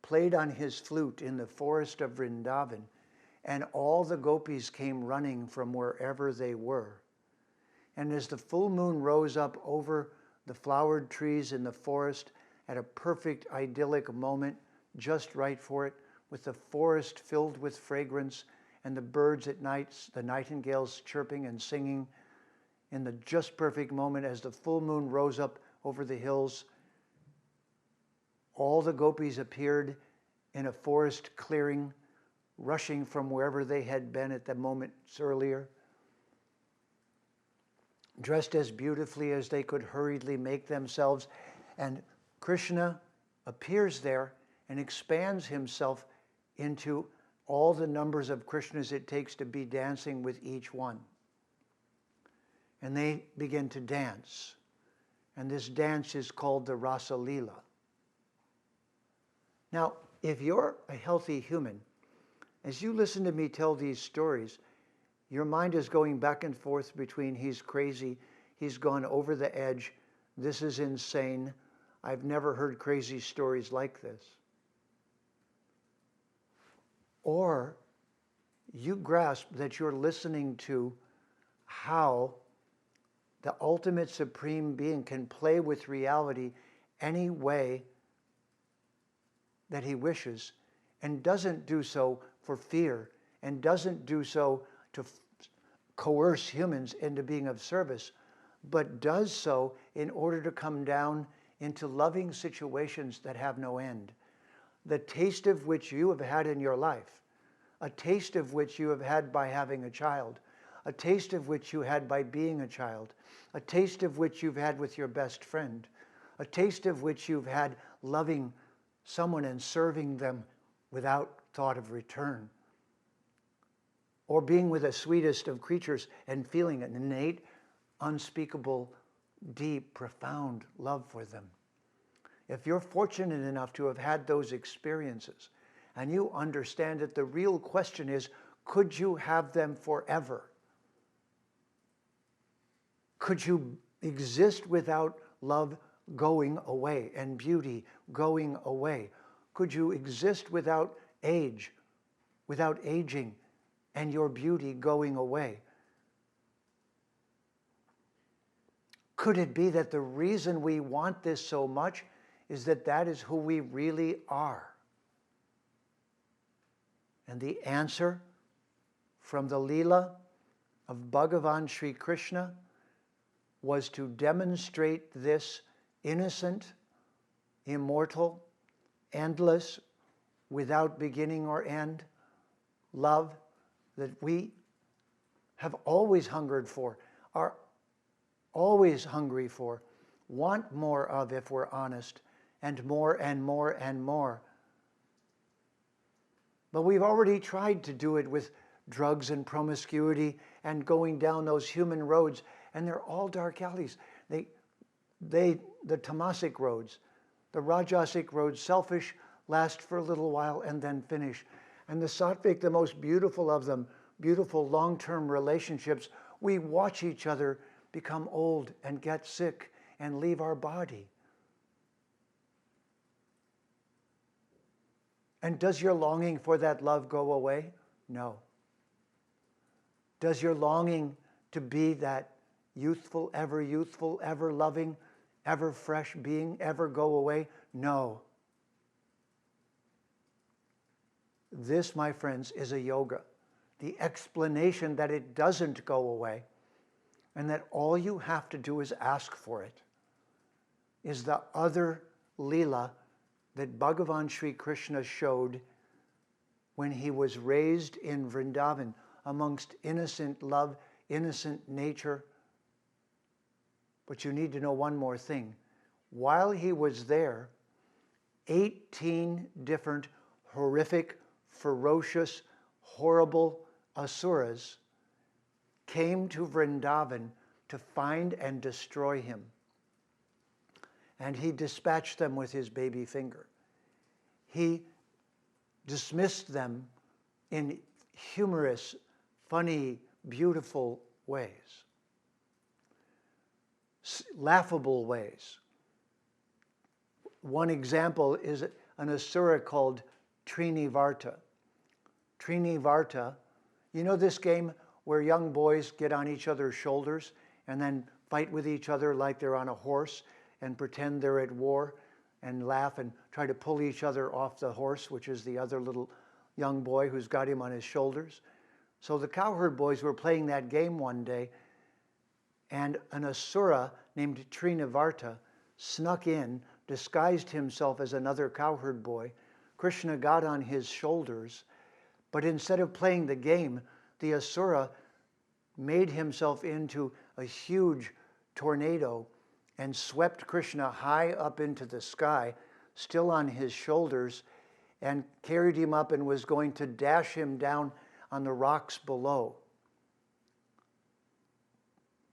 played on his flute in the forest of Vrindavan, and all the gopis came running from wherever they were. And as the full moon rose up over the flowered trees in the forest at a perfect idyllic moment, just right for it, with the forest filled with fragrance and the birds at night, the nightingales chirping and singing, in the just perfect moment as the full moon rose up over the hills, all the gopis appeared in a forest clearing, rushing from wherever they had been at the moments earlier, dressed as beautifully as they could hurriedly make themselves. And Krishna appears there and expands himself into all the numbers of Krishnas it takes to be dancing with each one. And they begin to dance. And this dance is called the Rasa Leela. Now, if you're a healthy human, as you listen to me tell these stories, your mind is going back and forth between he's crazy, he's gone over the edge, this is insane, I've never heard crazy stories like this. Or you grasp that you're listening to how the ultimate supreme being can play with reality any way that he wishes, and doesn't do so for fear, and doesn't do so to coerce humans into being of service, but does so in order to come down into loving situations that have no end. The taste of which you have had in your life, a taste of which you have had by having a child, a taste of which you had by being a child, a taste of which you've had with your best friend, a taste of which you've had loving someone and serving them without thought of return, or being with the sweetest of creatures and feeling an innate, unspeakable, deep, profound love for them. If you're fortunate enough to have had those experiences, and you understand that the real question is, could you have them forever? Could you exist without love going away and beauty going away? Could you exist without age, without aging, and your beauty going away? Could it be that the reason we want this so much is that that is who we really are? And the answer from the Leela of Bhagavan Sri Krishna was to demonstrate this innocent, immortal, endless, without beginning or end love that we have always hungered for, are always hungry for, want more of if we're honest, and more and more and more. But we've already tried to do it with drugs and promiscuity and going down those human roads, and they're all dark alleys. The tamasic roads, the rajasic roads, selfish, last for a little while and then finish. And the sattvic, the most beautiful of them, beautiful long-term relationships, we watch each other become old and get sick and leave our body. And does your longing for that love go away? No. Does your longing to be that youthful, ever loving, ever fresh being ever go away? No. This, my friends, is a yoga. The explanation that it doesn't go away and that all you have to do is ask for it is the other Leela that Bhagavan Sri Krishna showed when he was raised in Vrindavan amongst innocent love, innocent nature. But you need to know one more thing. While he was there, 18 different horrific, ferocious, horrible asuras came to Vrindavan to find and destroy him. And he dispatched them with his baby finger. He dismissed them in humorous, funny, beautiful ways. laughable ways. One example is an asura called Trinivarta. Trinivarta, you know this game where young boys get on each other's shoulders and then fight with each other like they're on a horse and pretend they're at war and laugh and try to pull each other off the horse, which is the other little young boy who's got him on his shoulders. So the cowherd boys were playing that game one day, and an asura named Trinivarta snuck in, disguised himself as another cowherd boy. Krishna got on his shoulders, but instead of playing the game, the asura made himself into a huge tornado and swept Krishna high up into the sky, still on his shoulders, and carried him up and was going to dash him down on the rocks below.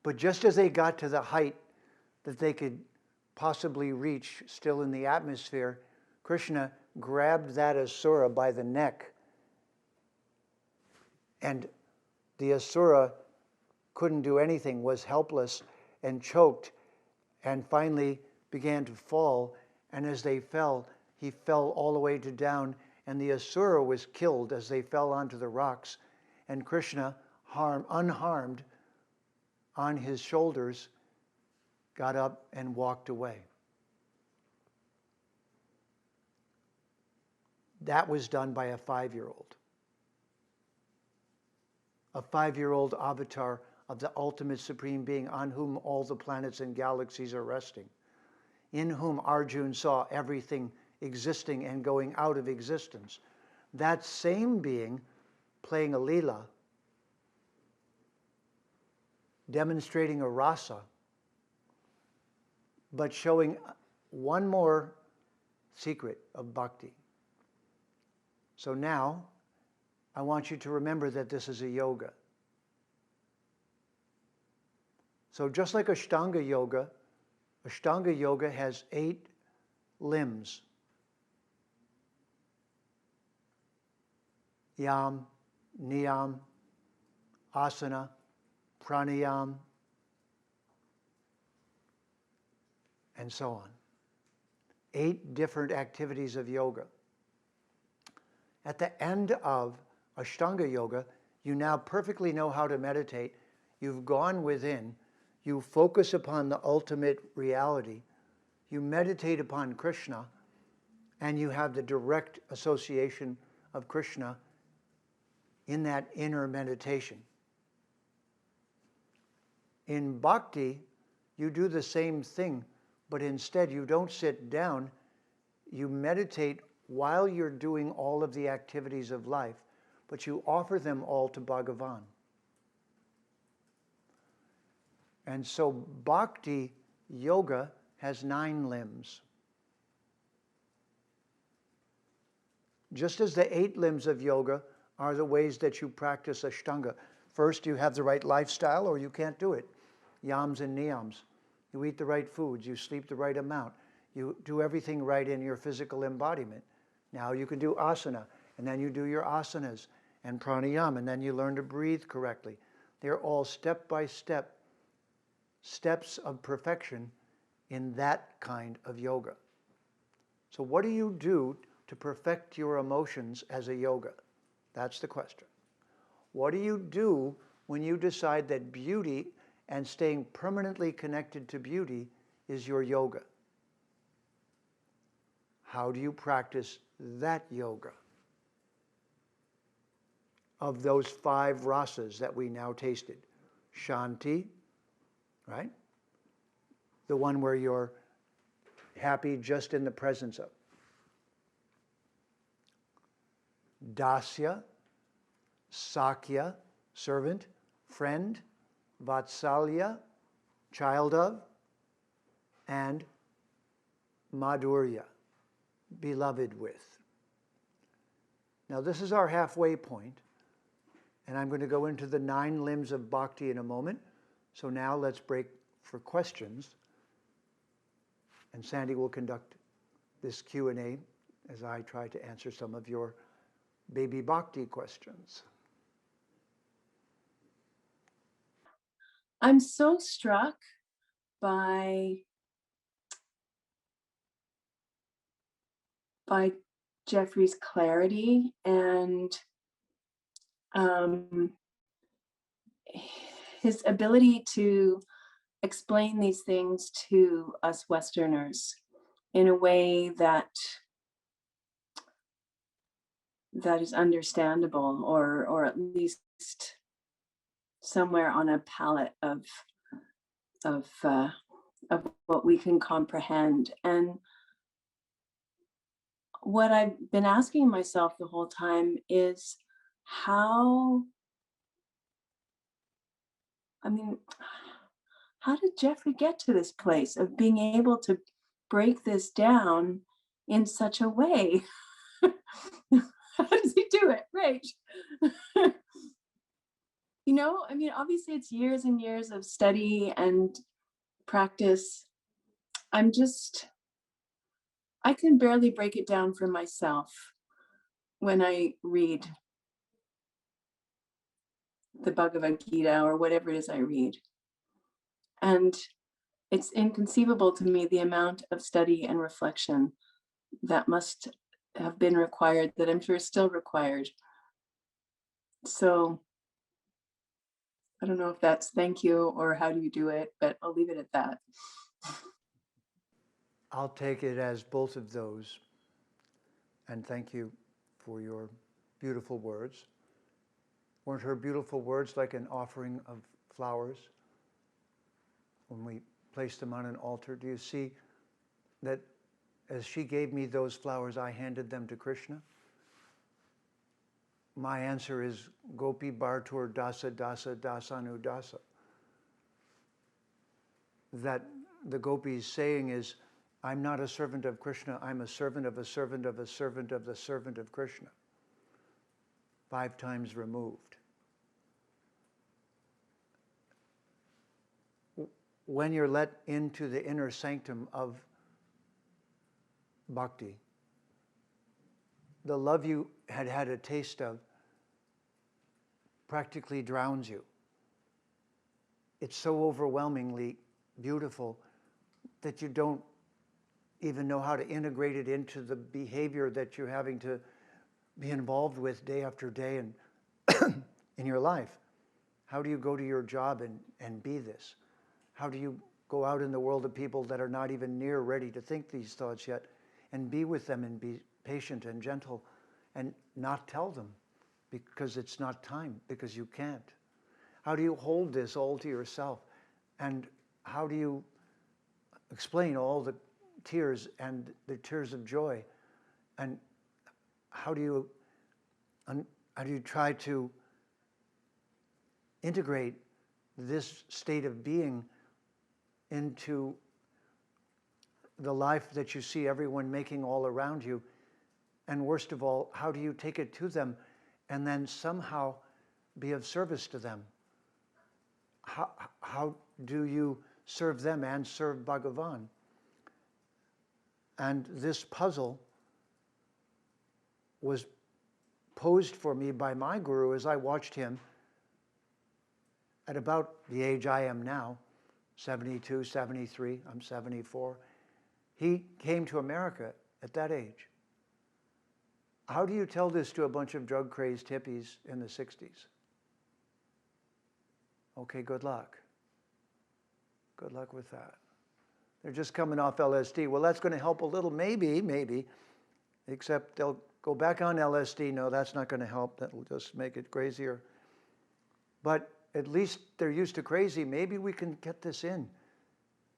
But just as they got to the height that they could possibly reach, still in the atmosphere, Krishna grabbed that asura by the neck, and the asura couldn't do anything, was helpless and choked, and finally began to fall. And as they fell, he fell all the way to down, and the asura was killed as they fell onto the rocks. And Krishna, unharmed on his shoulders, got up and walked away. That was done by a 5-year-old. A 5-year-old avatar of the ultimate supreme being on whom all the planets and galaxies are resting, in whom Arjuna saw everything existing and going out of existence. That same being playing a lila, demonstrating a rasa, but showing one more secret of bhakti. So now, I want you to remember that this is a yoga. So just like Ashtanga Yoga has 8 limbs. Yam, Niyam, Asana, Pranayam, and so on. 8 different activities of yoga. At the end of Ashtanga Yoga, you now perfectly know how to meditate. You've gone within. You focus upon the ultimate reality. You meditate upon Krishna, and you have the direct association of Krishna in that inner meditation. In bhakti, you do the same thing, but instead you don't sit down. You meditate while you're doing all of the activities of life, but you offer them all to Bhagavan. And so bhakti yoga has 9 limbs. Just as the 8 limbs of yoga are the ways that you practice Ashtanga. First, you have the right lifestyle or you can't do it. Yams and niyams. You eat the right foods, you sleep the right amount, you do everything right in your physical embodiment. Now you can do asana, and then you do your asanas, and pranayama, and then you learn to breathe correctly. They're all step-by-step steps of perfection in that kind of yoga. So what do you do to perfect your emotions as a yoga? That's the question. What do you do when you decide that beauty and staying permanently connected to beauty is your yoga? How do you practice that yoga? Of those 5 rasas that we now tasted. Shanti, right? The one where you're happy just in the presence of. Dasya, Sakya, servant, friend, Vatsalya, child of, and Madhurya, beloved with. Now this is our halfway point, and I'm going to go into the 9 limbs of bhakti in a moment. So now let's break for questions, and Sandy will conduct this Q&A as I try to answer some of your baby bhakti questions. I'm so struck by Jeffrey's clarity and his ability to explain these things to us Westerners in a way that is understandable, or at least somewhere on a palette of what we can comprehend. And what I've been asking myself the whole time is how did Jeffrey get to this place of being able to break this down in such a way? How does he do it? Right. Obviously it's years and years of study and practice. I can barely break it down for myself when I read the Bhagavad Gita or whatever it is I read. And it's inconceivable to me the amount of study and reflection that must have been required, that I'm sure is still required. So I don't know if that's thank you or how do you do it, but I'll leave it at that. I'll take it as both of those. And thank you for your beautiful words. Weren't her beautiful words like an offering of flowers when we placed them on an altar? Do you see that as she gave me those flowers, I handed them to Krishna? My answer is Gopi Bhartur Dasa Dasa Dasanu Dasa. That the Gopi's saying is, I'm not a servant of Krishna, I'm a servant of a servant of a servant of the servant of Krishna. 5 times removed. When you're let into the inner sanctum of Bhakti, the love you had had a taste of practically drowns you. It's so overwhelmingly beautiful that you don't even know how to integrate it into the behavior that you're having to be involved with day after day and in your life. How do you go to your job and be this? How do you go out in the world of people that are not even near ready to think these thoughts yet and be with them and be patient and gentle and not tell them because it's not time, because you can't? How do you hold this all to yourself? And how do you explain all the tears and the tears of joy? And how do you try to integrate this state of being into the life that you see everyone making all around you? And worst of all, how do you take it to them and then somehow be of service to them? How do you serve them and serve Bhagavan? And this puzzle was posed for me by my guru as I watched him at about the age I am now, 72, 73, I'm 74. He came to America at that age. How do you tell this to a bunch of drug-crazed hippies in the 60s? Okay, good luck. Good luck with that. They're just coming off LSD. Well, that's going to help a little, maybe, except they'll go back on LSD. No, that's not going to help. That'll just make it crazier. But at least they're used to crazy. Maybe we can get this in.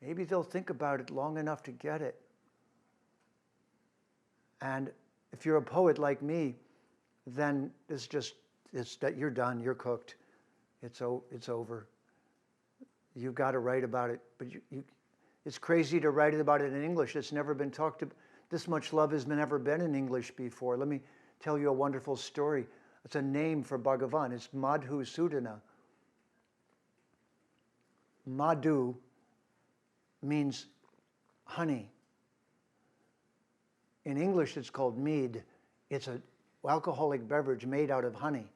Maybe they'll think about it long enough to get it. And if you're a poet like me, then it's that you're done, you're cooked. It's over. You've got to write about it. But it's crazy to write about it in English. It's never been talked about. This much love has never been in English before. Let me tell you a wonderful story. It's a name for Bhagavan. It's Madhusudana. Madhu means honey. In English, it's called mead. It's an alcoholic beverage made out of honey.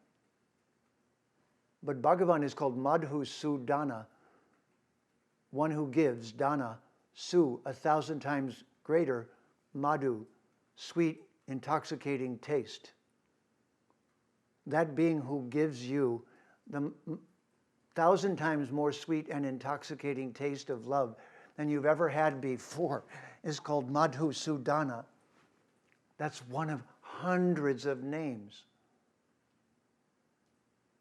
But Bhagavan is called Madhusudana. one who gives, dana, su, 1,000 times greater, madhu, sweet, intoxicating taste. That being who gives you the 1,000 times more sweet and intoxicating taste of love than you've ever had before is called Madhu Sudana. That's one of hundreds of names.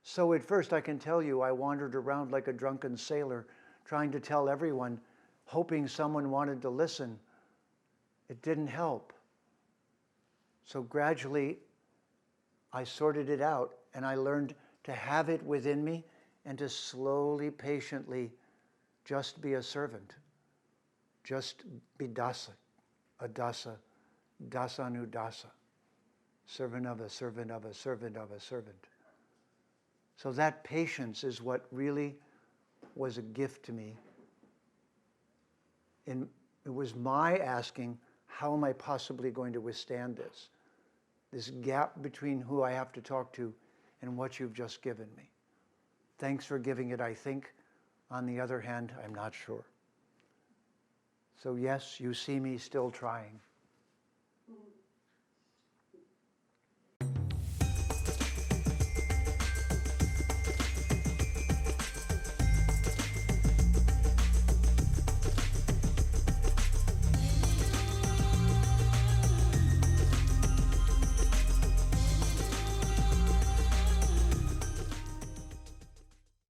So at first, I can tell you, I wandered around like a drunken sailor, trying to tell everyone, hoping someone wanted to listen. It didn't help. So gradually, I sorted it out, and I learned to have it within me and to slowly, patiently just be a servant. Just be dasa, a dasa, dasanudasa, servant of a servant of a servant of a servant. So that patience is what really was a gift to me. And it was my asking, how am I possibly going to withstand this? This gap between who I have to talk to and what you've just given me. Thanks for giving it, I think. On the other hand, I'm not sure. So yes, you see me still trying.